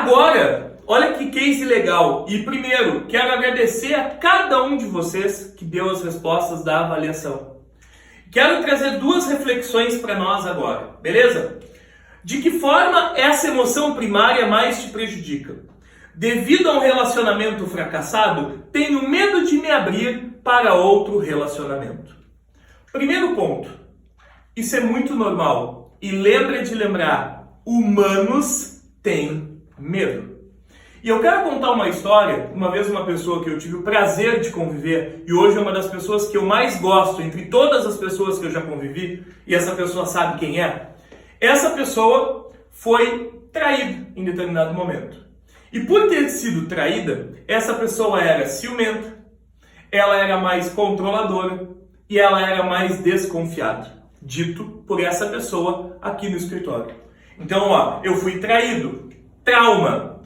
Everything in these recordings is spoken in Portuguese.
Agora, olha que case legal. E primeiro, quero agradecer a cada um de vocês que deu as respostas da avaliação. Quero trazer duas reflexões para nós agora, beleza? De que forma essa emoção primária mais te prejudica? Devido a um relacionamento fracassado, tenho medo de me abrir para outro relacionamento. Primeiro ponto, isso é muito normal. E lembra de lembrar, humanos têm medo. E eu quero contar uma história, uma vez uma pessoa que eu tive o prazer de conviver, e hoje é uma das pessoas que eu mais gosto, entre todas as pessoas que eu já convivi, e essa pessoa sabe quem é. Essa pessoa foi traída em determinado momento. E por ter sido traída, essa pessoa era ciumenta, ela era mais controladora e ela era mais desconfiada. Dito por essa pessoa aqui no escritório. Então, ó, eu fui traído. Trauma.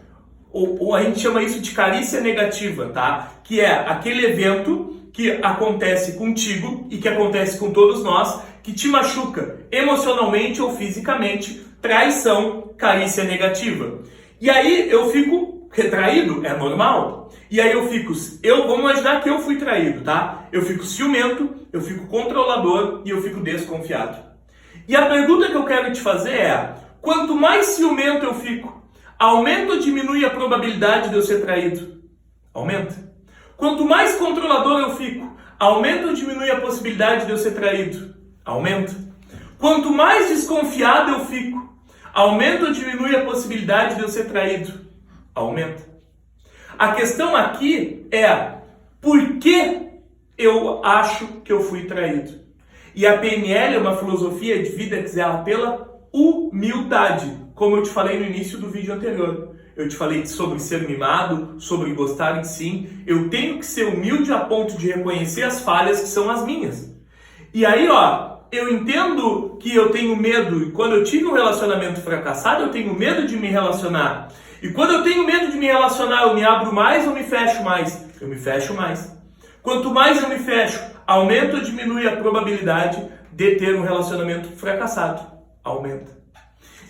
Ou a gente chama isso de carícia negativa, tá? Que é aquele evento que acontece contigo e que acontece com todos nós, que te machuca emocionalmente ou fisicamente. Traição, carícia negativa. E aí eu fico retraído, é normal. E aí vamos imaginar que eu fui traído, tá? Eu fico ciumento, eu fico controlador e eu fico desconfiado. E a pergunta que eu quero te fazer é, quanto mais ciumento eu fico, aumenta ou diminui a probabilidade de eu ser traído? Aumenta. Quanto mais controlador eu fico, aumenta ou diminui a possibilidade de eu ser traído? Aumenta. Quanto mais desconfiado eu fico, aumenta ou diminui a possibilidade de eu ser traído? Aumenta. A questão aqui é, por que eu acho que eu fui traído? E a PNL é uma filosofia de vida que zela pela humildade, como eu te falei no início do vídeo anterior. Eu te falei sobre ser mimado, sobre gostar de si. Eu tenho que ser humilde a ponto de reconhecer as falhas que são as minhas. E aí, ó, eu entendo que eu tenho medo, e quando eu tive um relacionamento fracassado, eu tenho medo de me relacionar. E quando eu tenho medo de me relacionar, eu me abro mais ou me fecho mais? Eu me fecho mais. Quanto mais eu me fecho, aumenta ou diminui a probabilidade de ter um relacionamento fracassado? Aumenta.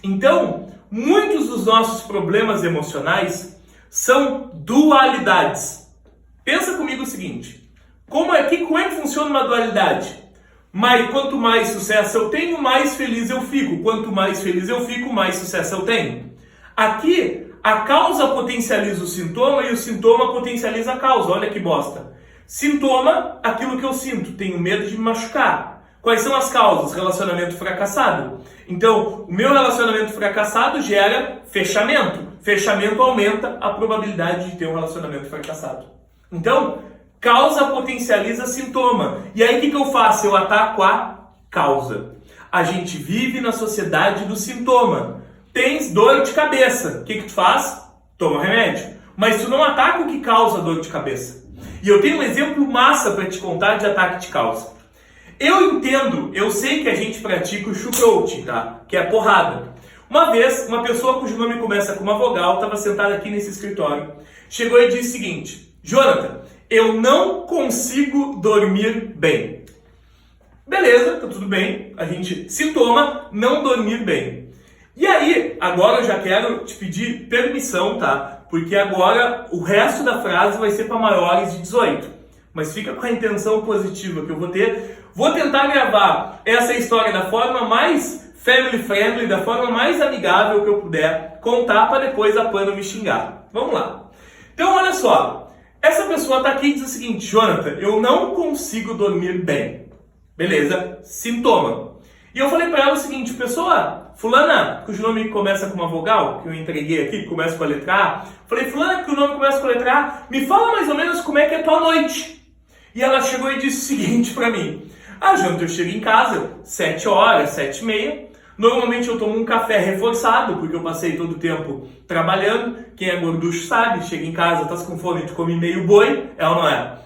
Então, muitos dos nossos problemas emocionais são dualidades. Pensa comigo o seguinte, como é que funciona uma dualidade? Mas quanto mais sucesso eu tenho, mais feliz eu fico. Quanto mais feliz eu fico, mais sucesso eu tenho. Aqui, a causa potencializa o sintoma e o sintoma potencializa a causa. Olha que bosta. Sintoma, aquilo que eu sinto. Tenho medo de me machucar. Quais são as causas? Relacionamento fracassado. Então, o meu relacionamento fracassado gera fechamento. Fechamento aumenta a probabilidade de ter um relacionamento fracassado. Então, causa potencializa sintoma. E aí o que eu faço? Eu ataco a causa. A gente vive na sociedade do sintoma. Tens dor de cabeça. O que tu faz? Toma remédio. Mas tu não ataca o que causa dor de cabeça. E eu tenho um exemplo massa para te contar de ataque de causa. Eu sei que a gente pratica o chucroute, tá? Que é a porrada. Uma vez, uma pessoa cujo nome começa com uma vogal, estava sentada aqui nesse escritório, chegou e disse o seguinte, Jonathan, eu não consigo dormir bem. Beleza, tá tudo bem. A gente sintoma não dormir bem. E aí, agora eu já quero te pedir permissão, tá? Porque agora o resto da frase vai ser para maiores de 18. Mas fica com a intenção positiva que eu vou ter. Vou tentar gravar essa história da forma mais family friendly, da forma mais amigável que eu puder contar para depois a Pano me xingar. Vamos lá. Então, olha só. Essa pessoa está aqui e diz o seguinte, Jonathan, eu não consigo dormir bem. Beleza, sintoma. E eu falei para ela o seguinte, pessoa, fulana, cujo nome começa com uma vogal, que eu entreguei aqui, que começa com a letra A. Falei, fulana, que o nome começa com a letra A, me fala mais ou menos como é que é a tua noite. E ela chegou e disse o seguinte para mim, Jonathan, eu chego em casa, 7 horas, 7h30, normalmente eu tomo um café reforçado, porque eu passei todo o tempo trabalhando, quem é gorducho sabe, chega em casa, tá com fome, tu come meio boi, é ou não é?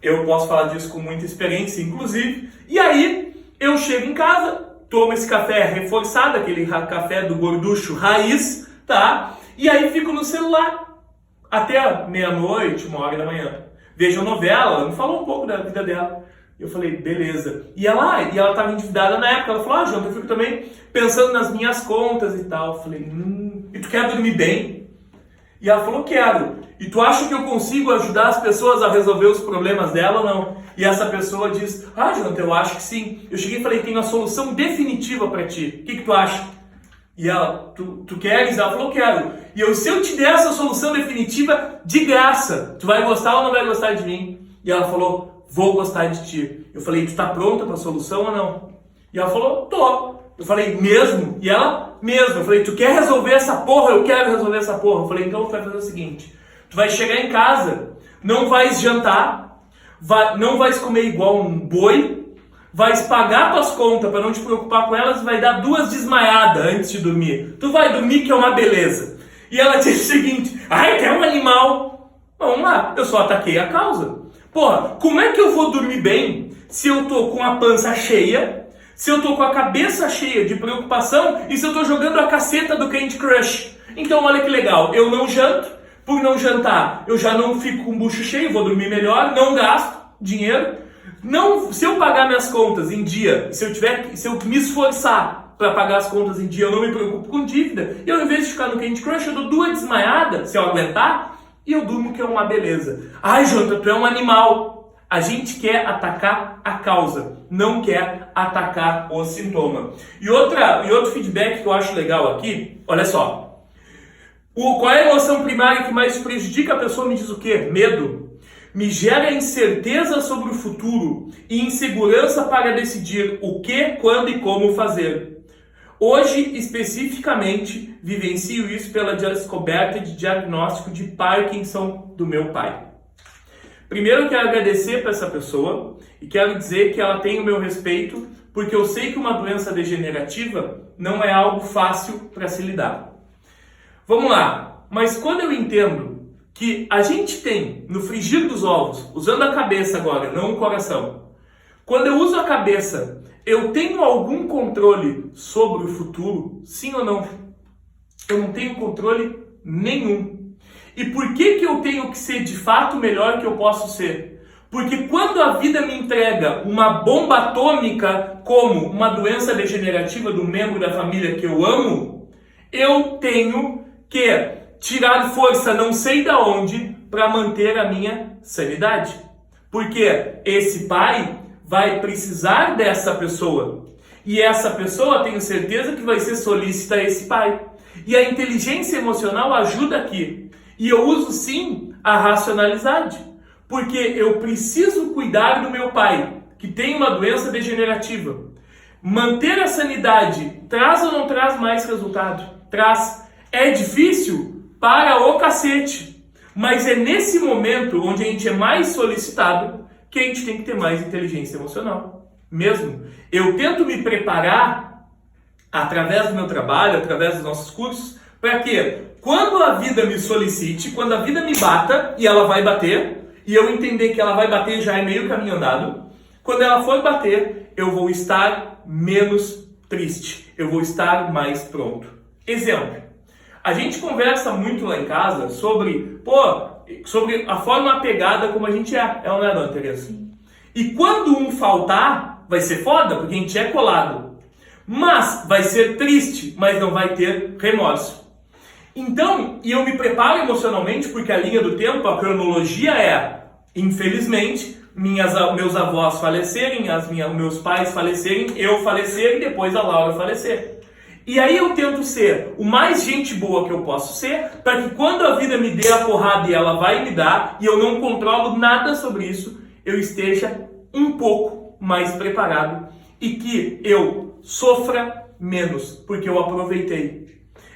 Eu posso falar disso com muita experiência, inclusive. E aí, eu chego em casa, tomo esse café reforçado, aquele café do gorducho raiz, tá? E aí fico no celular, até meia-noite, 1h da manhã. Vejo novela, ela me falou um pouco da vida dela. Eu falei, beleza. E ela estava endividada na época. Ela falou, Jonathan, eu fico também pensando nas minhas contas e tal. Eu falei, e tu quer dormir bem? E ela falou, quero. E tu acha que eu consigo ajudar as pessoas a resolver os problemas dela ou não? E essa pessoa diz, Jonathan, eu acho que sim. Eu cheguei e falei, tenho a solução definitiva para ti. O que tu acha? E ela, tu queres? Ela falou, quero. E eu, se eu te der essa solução definitiva, de graça, tu vai gostar ou não vai gostar de mim? E ela falou, vou gostar de ti. Eu falei, tu tá pronta para a solução ou não? E ela falou, tô. Eu falei, mesmo? E ela, mesmo. Eu falei, tu quer resolver essa porra? Eu quero resolver essa porra. Eu falei, então tu vai fazer o seguinte, tu vai chegar em casa, não vais jantar, não vais comer igual um boi, vais pagar tuas contas para não te preocupar com elas e vai dar 2 desmaiadas antes de dormir. Tu vai dormir que é uma beleza. E ela disse o seguinte, tu é um animal. Vamos lá, eu só ataquei a causa. Porra, como é que eu vou dormir bem se eu tô com a pança cheia, se eu tô com a cabeça cheia de preocupação e se eu tô jogando a caceta do Candy Crush? Então olha que legal, eu não janto, por não jantar eu já não fico com o bucho cheio, vou dormir melhor, não gasto dinheiro. Não, se eu pagar minhas contas em dia, se eu me esforçar para pagar as contas em dia, eu não me preocupo com dívida, e ao invés de ficar no Candy Crush, eu dou 2 desmaiadas, se eu aguentar, e eu durmo, que é uma beleza. Jonathan, tu é um animal. A gente quer atacar a causa, não quer atacar o sintoma. E outro feedback que eu acho legal aqui, olha só. Qual é a emoção primária que mais prejudica a pessoa? Me diz o quê? Medo. Me gera incerteza sobre o futuro e insegurança para decidir o que, quando e como fazer. Hoje, especificamente, vivencio isso pela descoberta de diagnóstico de Parkinson do meu pai. Primeiro, eu quero agradecer para essa pessoa e quero dizer que ela tem o meu respeito, porque eu sei que uma doença degenerativa não é algo fácil para se lidar. Vamos lá, mas quando eu entendo que a gente tem, no frigir dos ovos, usando a cabeça agora, não o coração, quando eu uso a cabeça, eu tenho algum controle sobre o futuro? Sim ou não? Eu não tenho controle nenhum. E por que eu tenho que ser de fato o melhor que eu posso ser? Porque quando a vida me entrega uma bomba atômica, como uma doença degenerativa do membro da família que eu amo, eu tenho que tirar força não sei da onde para manter a minha sanidade. Porque esse pai vai precisar dessa pessoa. E essa pessoa, tenho certeza que vai ser solícita a esse pai. E a inteligência emocional ajuda aqui. E eu uso sim a racionalidade. Porque eu preciso cuidar do meu pai, que tem uma doença degenerativa. Manter a sanidade traz ou não traz mais resultado? Traz. É difícil? Para o cacete. Mas é nesse momento onde a gente é mais solicitado que a gente tem que ter mais inteligência emocional. Mesmo. Eu tento me preparar através do meu trabalho, através dos nossos cursos, para que quando a vida me solicite, quando a vida me bata, e ela vai bater, e eu entender que ela vai bater já é meio caminho andado, quando ela for bater, eu vou estar menos triste. Eu vou estar mais pronto. Exemplo. A gente conversa muito lá em casa sobre a forma apegada como a gente é. É ou não é, dona Tereza? E quando um faltar, vai ser foda, porque a gente é colado. Mas vai ser triste, mas não vai ter remorso. Então, e eu me preparo emocionalmente, porque a linha do tempo, a cronologia é, infelizmente, meus avós falecerem, meus pais falecerem, eu falecer e depois a Laura falecer. E aí eu tento ser o mais gente boa que eu posso ser, para que quando a vida me dê a porrada e ela vai me dar, e eu não controlo nada sobre isso, eu esteja um pouco mais preparado e que eu sofra menos, porque eu aproveitei.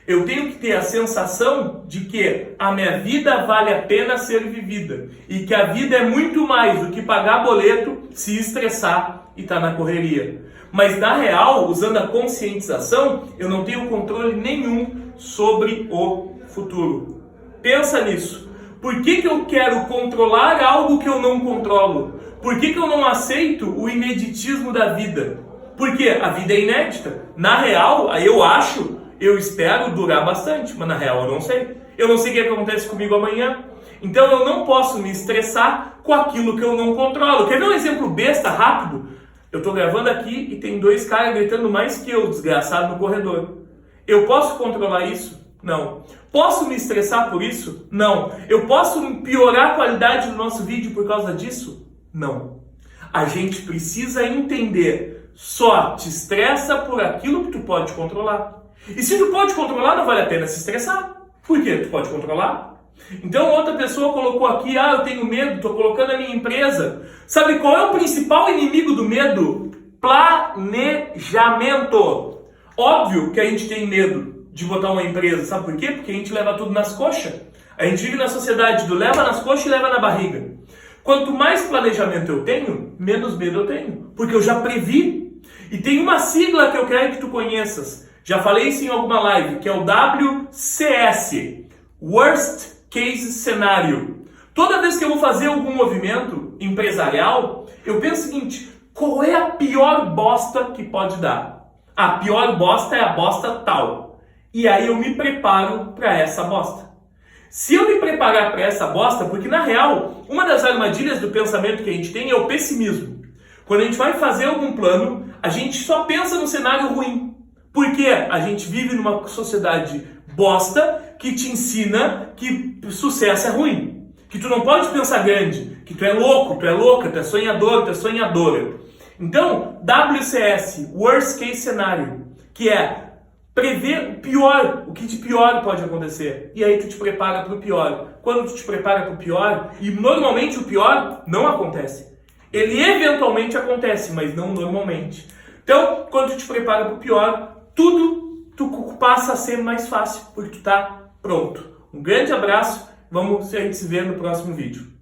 Eu tenho que ter a sensação de que a minha vida vale a pena ser vivida e que a vida é muito mais do que pagar boleto, se estressar e estar na correria. Mas na real, usando a conscientização, eu não tenho controle nenhum sobre o futuro. Pensa nisso. Por que eu quero controlar algo que eu não controlo? Por que eu não aceito o ineditismo da vida? Porque a vida é inédita. Na real, eu espero durar bastante, mas na real eu não sei. Eu não sei o que acontece comigo amanhã. Então eu não posso me estressar com aquilo que eu não controlo. Quer ver um exemplo besta, rápido? Eu estou gravando aqui e tem 2 caras gritando mais que eu, desgraçado, no corredor. Eu posso controlar isso? Não. Posso me estressar por isso? Não. Eu posso piorar a qualidade do nosso vídeo por causa disso? Não. A gente precisa entender, só te estressa por aquilo que tu pode controlar. E se tu pode controlar, não vale a pena se estressar. Por quê? Tu pode controlar. Então outra pessoa colocou aqui, eu tenho medo, estou colocando a minha empresa. Sabe qual é o principal inimigo do medo? Planejamento. Óbvio que a gente tem medo de botar uma empresa, sabe por quê? Porque a gente leva tudo nas coxas. A gente vive na sociedade do leva nas coxas e leva na barriga. Quanto mais planejamento eu tenho, menos medo eu tenho, porque eu já previ. E tem uma sigla que eu quero que tu conheças. Já falei isso em alguma live, que é o WCS, Worst Case Scenario. Toda vez que eu vou fazer algum movimento empresarial, eu penso o seguinte: qual é a pior bosta que pode dar? A pior bosta é a bosta tal. E aí eu me preparo para essa bosta. Se eu me preparar para essa bosta, porque na real, uma das armadilhas do pensamento que a gente tem é o pessimismo. Quando a gente vai fazer algum plano, a gente só pensa no cenário ruim. Porque a gente vive numa sociedade bosta que te ensina que sucesso é ruim. Que tu não pode pensar grande, que tu é louco, tu é louca, tu é sonhador, tu é sonhadora. Então, WCS, Worst Case Scenario, que é prever o pior, o que de pior pode acontecer. E aí tu te prepara para o pior. Quando tu te prepara para o pior, e normalmente o pior não acontece. Ele eventualmente acontece, mas não normalmente. Então, quando tu te prepara para o pior, tudo tu passa a ser mais fácil, porque tu tá pronto. Um grande abraço, a gente se vê no próximo vídeo.